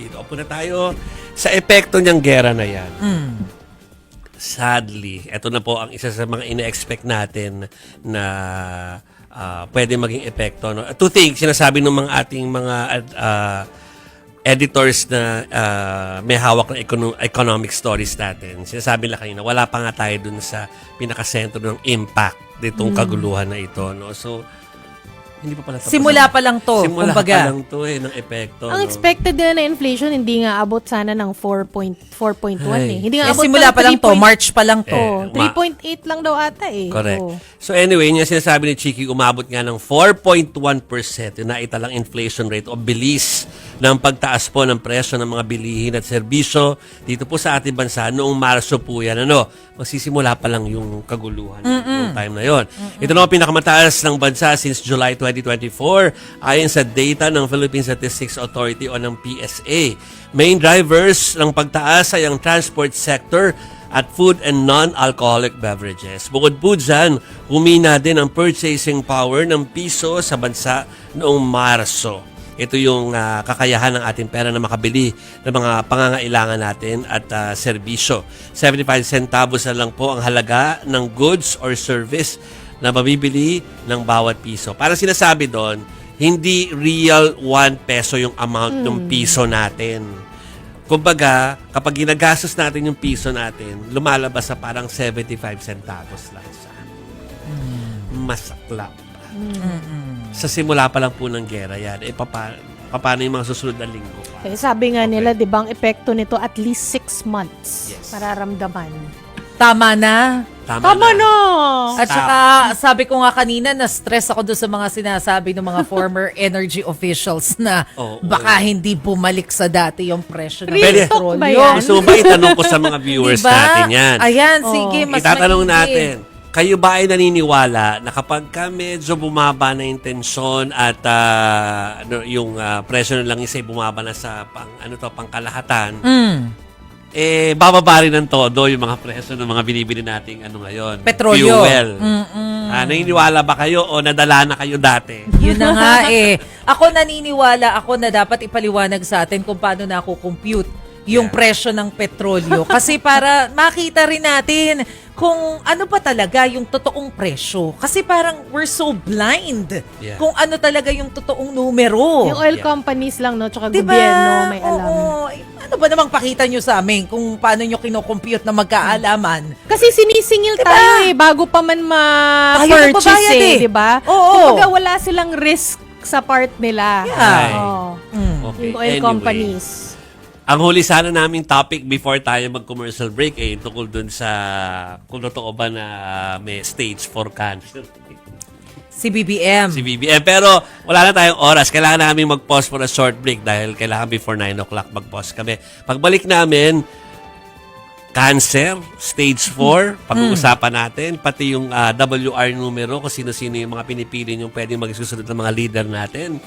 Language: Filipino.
dito. Upo na tayo sa epekto niyang gera na yan. Sadly, ito na po ang isa sa mga ina-expect natin na pwede maging epekto. No? Two things, sinasabi ng mga ating mga editors na may hawak ng economic stories natin. Sinasabi nila kanina, wala pa nga tayo dun sa pinakasentro ng impact ditong kaguluhan na ito. No? So, hindi pa pala tapos. Simula pa lang to, Simula kumbaga. pa lang to ng epekto. Ang no? expected nila na inflation, hindi nga abot sana ng 4.1 eh. Hindi nga abot Simula pa lang to, 3. March pa lang to. Oh, 3.8 lang daw ata eh. Correct. Oh. So anyway, yung sinasabi ni Chiki, umabot nga ng 4.1%. Yung naitalang inflation rate o bilis ng pagtaas po ng presyo ng mga bilihin at serbisyo dito po sa ating bansa noong Marso po yan. Magsisimula pa lang yung kaguluhan noong time na yon. Ito na ang pinakamataas ng bansa since July 2024 ayon sa data ng Philippine Statistics Authority o ng PSA. Main drivers ng pagtaas ay ang transport sector at food and non-alcoholic beverages. Bukod po dyan, humina din ang purchasing power ng piso sa bansa noong Marso. Ito yung kakayahan ng ating pera na makabili ng mga pangangailangan natin at serbisyo. 75 centavos na lang po ang halaga ng goods or service na mabibili ng bawat piso. Para sinasabi doon, hindi real 1 peso yung amount ng piso natin. Kumbaga, kapag ginagastos natin yung piso natin, lumalabas sa parang 75 centavos lang siya. Masaklap. Sa simula pa lang po ng gera yan. Paano yung mga susunod na linggo pa? Eh, sabi nga nila, di ba, ang epekto nito at least 6 months Yes. mararamdaman. Tama na. Tama na! At saka, sabi ko nga kanina, na-stress ako doon sa mga sinasabi ng mga former energy officials na baka hindi bumalik sa dati yung presyo ng Real talk ba yan? Gusto mo ba itanong ko sa mga viewers Diba? natin yan? Ayan, sige, mas Itatanong maigi. natin, kayo ba ay naniniwala na kapag ka medyo bumaba na yung tensyon at yung presyo na lang isa ay bumaba na sa pangkalahatan, bababa rin ng todo yung mga presyo ng mga binibili nating ngayon? Petrolyo. Fuel. Naniniwala ba kayo o nadala na kayo dati? Yun na nga eh. Ako naniniwala ako na dapat ipaliwanag sa atin kung paano na ako compute yung presyo ng petrolyo. Kasi para makita rin natin kung ano pa talaga yung totoong presyo. Kasi parang we're so blind kung ano talaga yung totoong numero. Yung oil companies lang, no? Tsaka Diba? gobyerno may alam. Oo. Ano ba namang pakita nyo sa amin kung paano nyo kinocompute na magkaalaman? Kasi sinisingil tayo eh, bago pa man Tayo ma-purchase nagbabayad eh, eh. di ba? Oo. Kumbaga wala silang risk sa part nila. Yeah. Oo. Okay, Yung oil anyway. companies. Ang huli sana naming topic before tayo mag-commercial break tungkol dun sa kung totoo ba na may stage 4 cancer. Si BBM. Si BBM. Pero wala na tayong oras. Kailangan namin mag-pause for a short break dahil kailangan before 9 o'clock mag-pause kami. Pagbalik namin, cancer, stage 4, pag-uusapan natin, pati yung WR numero, kung sino-sino yung mga pinipili yung pwedeng magsusunod ng mga leader natin